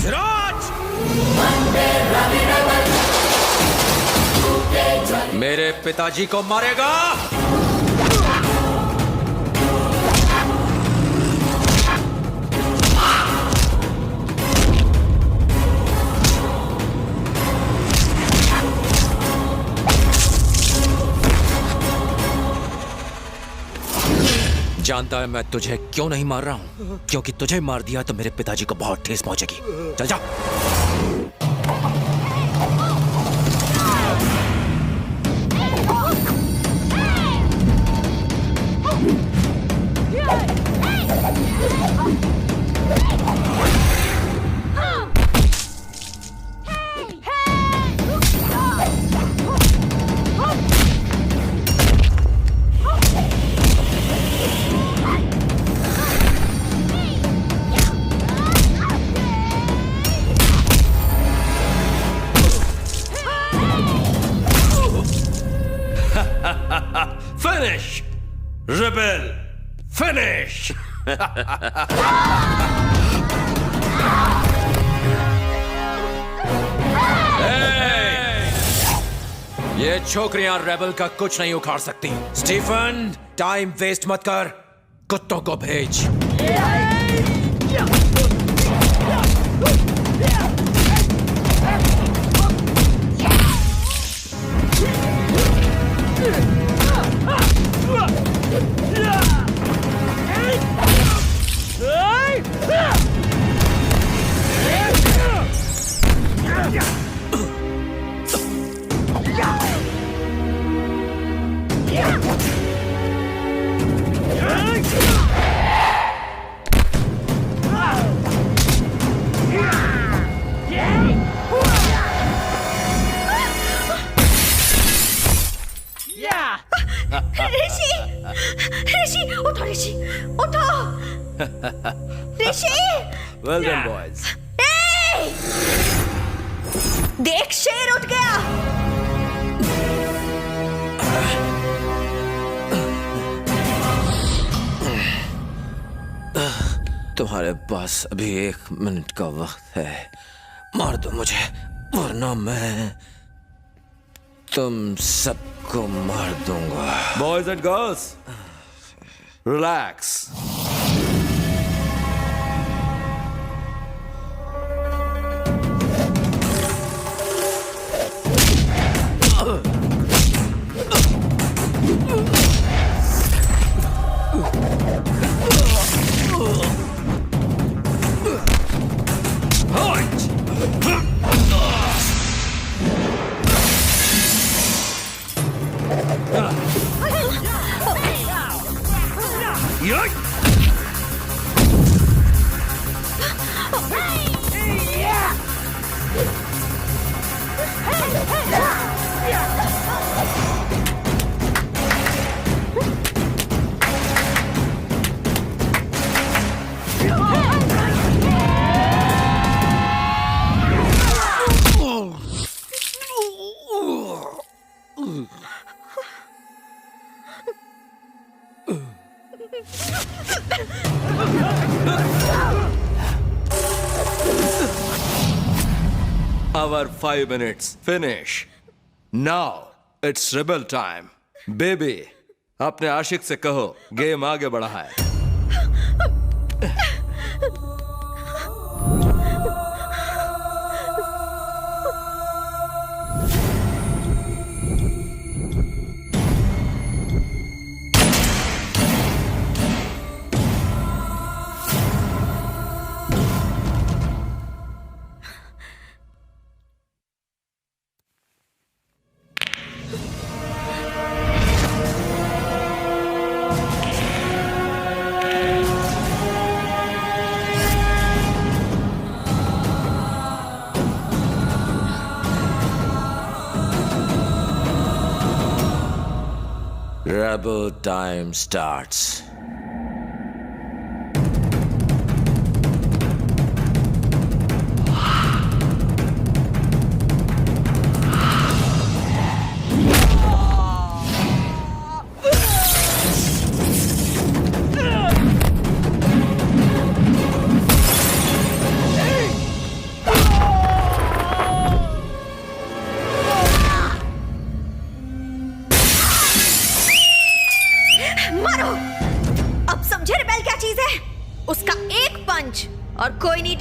सिराज, मेरे पिताजी को मारेगा। जानता है मैं तुझे क्यों नहीं मार रहा हूं? क्योंकि तुझे मार दिया तो मेरे पिताजी को बहुत ठेस पहुंचेगी। चल जा। Finish! Rebel! Finish! ये छोकरियां रेबल का कुछ नहीं उखाड़ सकती। स्टीफन, टाइम वेस्ट मत कर, कुत्तों को भेज। Well done, boys. देख, शेर उठ गया। तुम्हारे पास अभी 1 मिनट का वक्त है। मार दो मुझे, वरना मैं तुम सबको मार दूंगा। Boys and girls, relax. Our 5 minutes finish. Now it's rebel time. Baby, अपने आशिक से कहो गेम आगे बढ़ा है। Rebel time starts.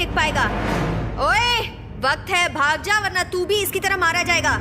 टिक पाएगा। ओए, वक्त है, भाग जा वरना तू भी इसकी तरह मारा जाएगा।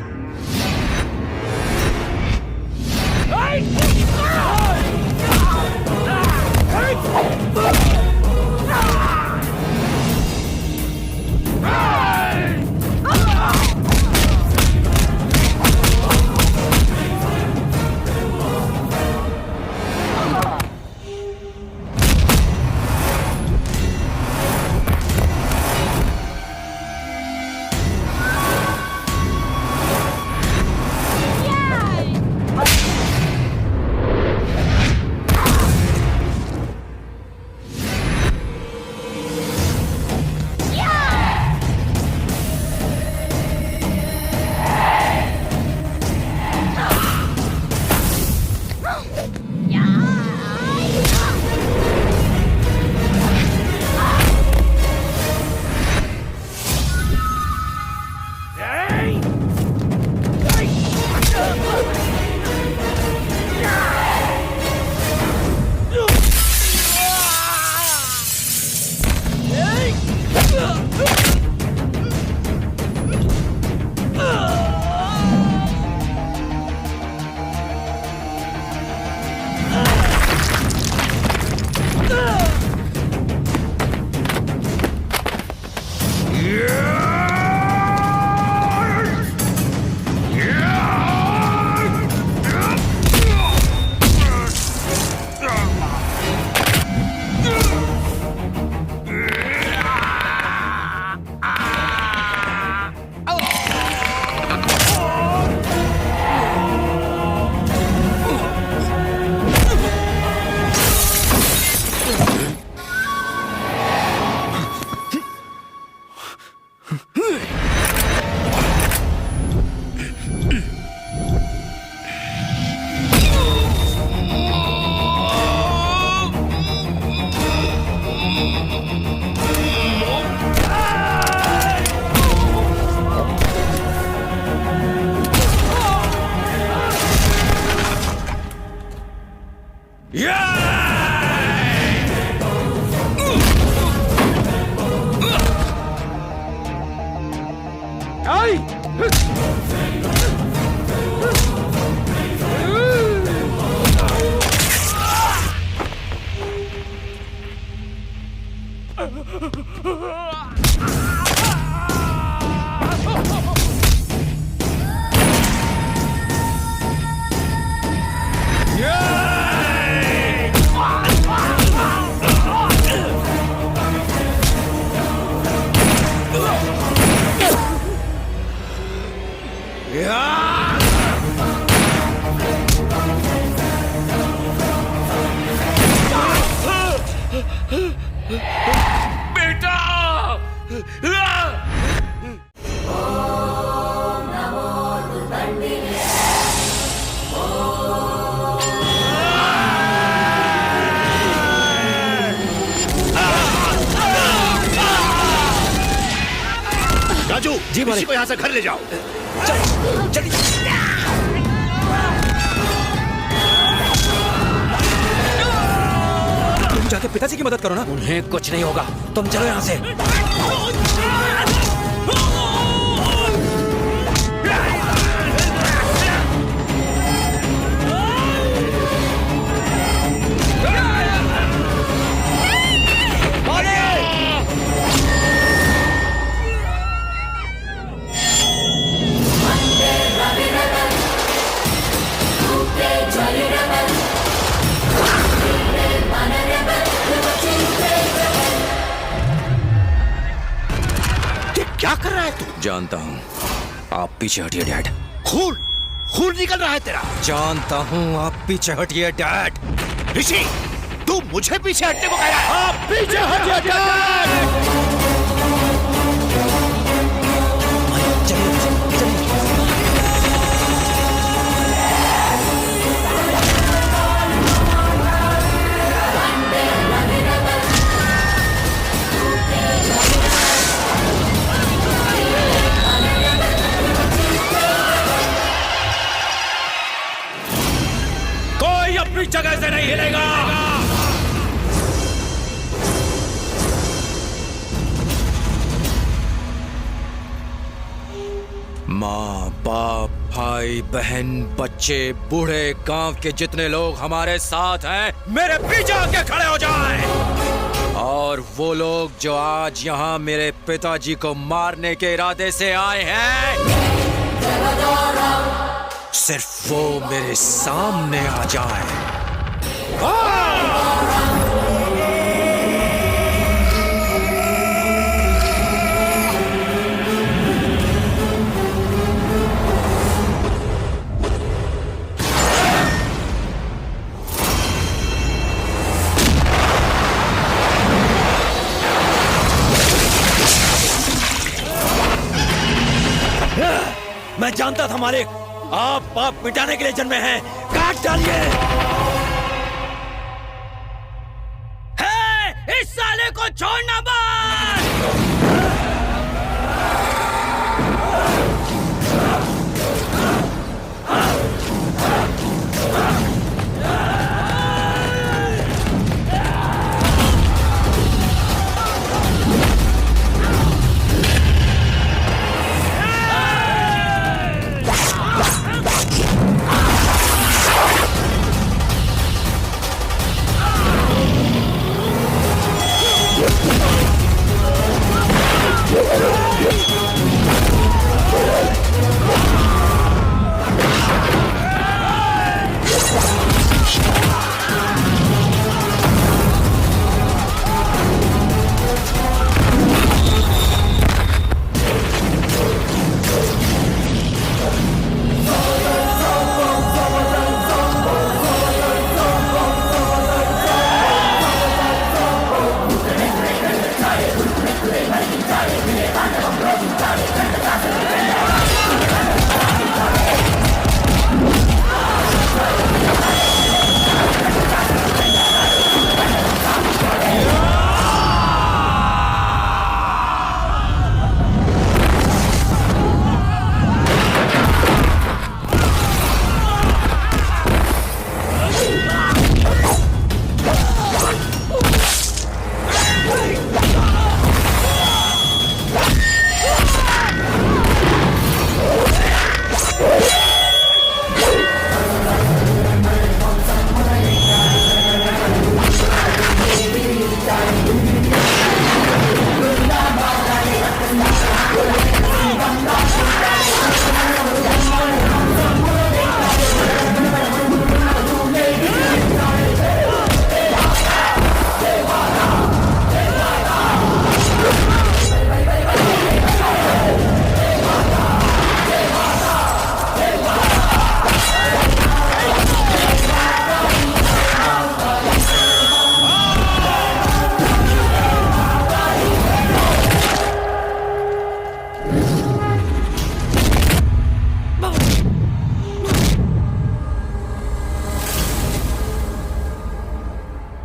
राजू जी, किसी को यहाँ से घर ले जाओ। तुम जाके पिताजी की मदद करो ना। उन्हें कुछ नहीं होगा, तुम चलो यहाँ से। क्या कर रहा है तू? जानता हूँ, आप पीछे हटिए डैड। खून खून निकल रहा है तेरा। जानता हूँ, आप पीछे हटिए डैड। ऋषि, तू मुझे पीछे हटने को कह रहा है? आप पीछे हटिए डैड। अपनी जगह से नहीं हिलेगा। माँ बाप भाई बहन बच्चे बूढ़े गांव के जितने लोग हमारे साथ हैं मेरे पीछे आके खड़े हो जाएं। और वो लोग जो आज यहाँ मेरे पिताजी को मारने के इरादे से आए हैं, सिर्फ वो मेरे सामने आ जाएं। मैं जानता था मालिक, आप पाप मिटाने के लिए जन्मे हैं। काट डालिए। इस साले को छोड़ना मत।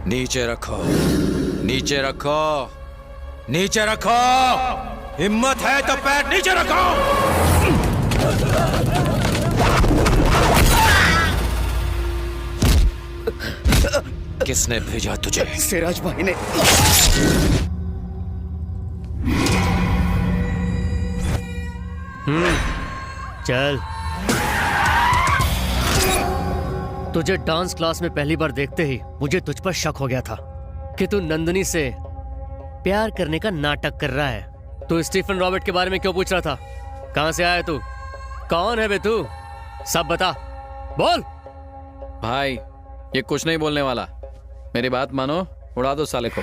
नीचे रखो, नीचे रखो, नीचे रखो। हिम्मत है तो पैर नीचे रखो। किसने भेजा तुझे? सिराज भाई ने। चल। तुझे डांस क्लास में पहली बार देखते ही मुझे तुझ पर शक हो गया था कि तू नंदिनी से प्यार करने का नाटक कर रहा है। तू स्टीफन रॉबर्ट के बारे में क्यों पूछ रहा था? कहां से आया तू? कौन है बे तू? सब बता, बोल। भाई ये कुछ नहीं बोलने वाला, मेरी बात मानो, उड़ा दो साले को।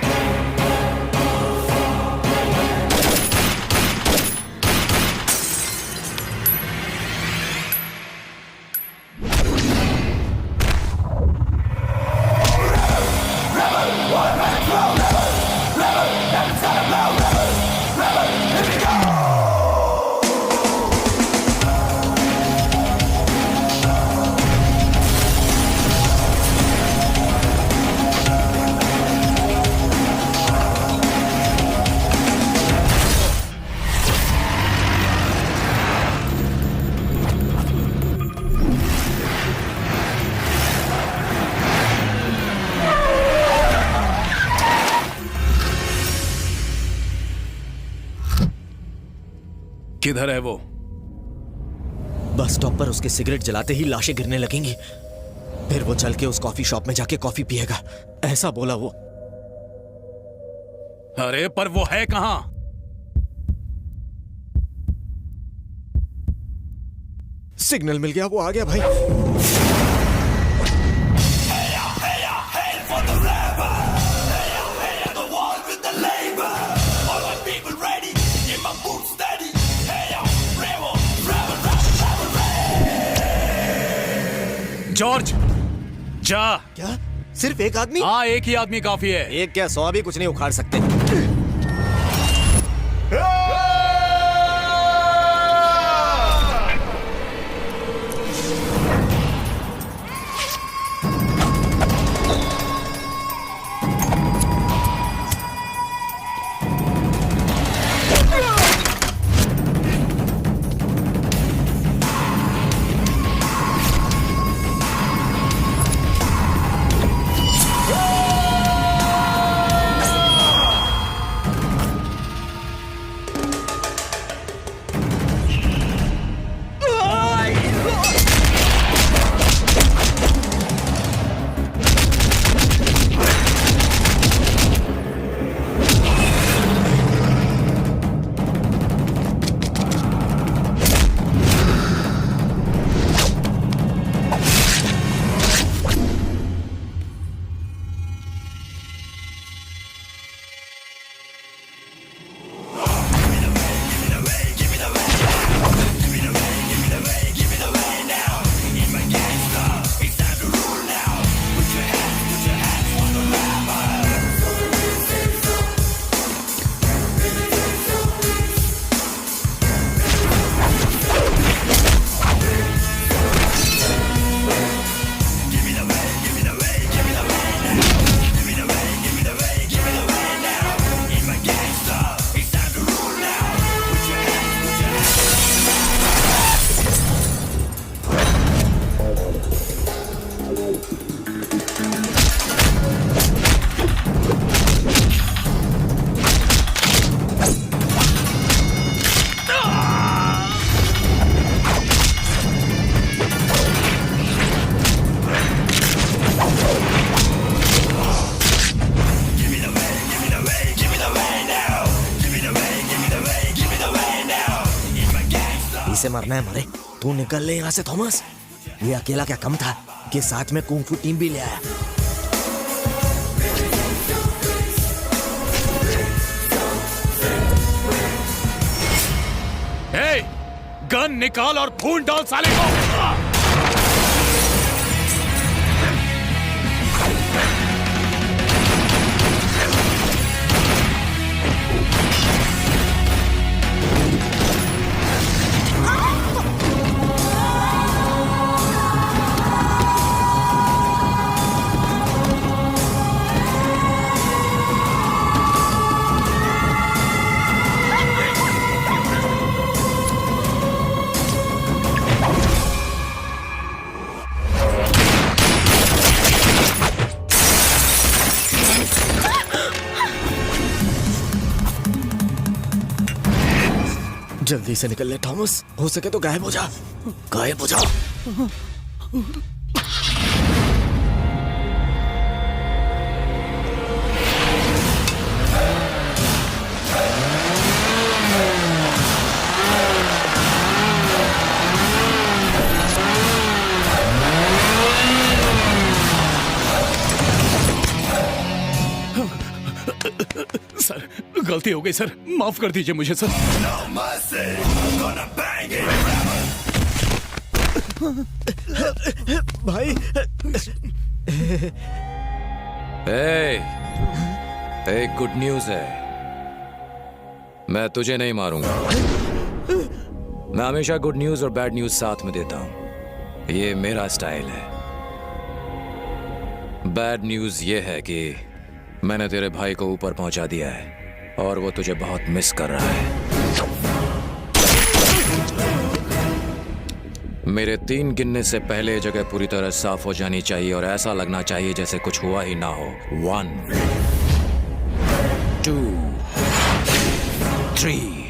किधर है वो? बस स्टॉप पर उसके सिगरेट जलाते ही लाशें गिरने लगेंगी। फिर वो चल के उस कॉफी शॉप में जाके कॉफी पिएगा, ऐसा बोला वो। अरे पर वो है कहां? सिग्नल मिल गया, वो आ गया भाई। जॉर्ज जा। क्या सिर्फ एक आदमी? हाँ, एक ही आदमी काफी है। एक क्या 100 भी कुछ नहीं उखाड़ सकते। इसे मरना है मरे, तू निकल ले यहाँ से थॉमस। ये अकेला क्या कम था कि साथ में कुंग-फू टीम भी ले आया। हे, गन निकाल और खून डाल साले को। जल्दी से निकल ले थॉमस, हो सके तो गायब हो जा, गायब हो जा। सर, गलती हो गई सर, माफ कर दीजिए मुझे सर। भाई एक गुड न्यूज है, मैं तुझे नहीं मारूंगा। मैं हमेशा गुड न्यूज और बैड न्यूज साथ में देता हूं, ये मेरा स्टाइल है। बैड न्यूज ये है कि मैंने तेरे भाई को ऊपर पहुंचा दिया है और वो तुझे बहुत मिस कर रहा है। मेरे 3 गिनने से पहले जगह पूरी तरह साफ हो जानी चाहिए और ऐसा लगना चाहिए जैसे कुछ हुआ ही ना हो। 1 2 3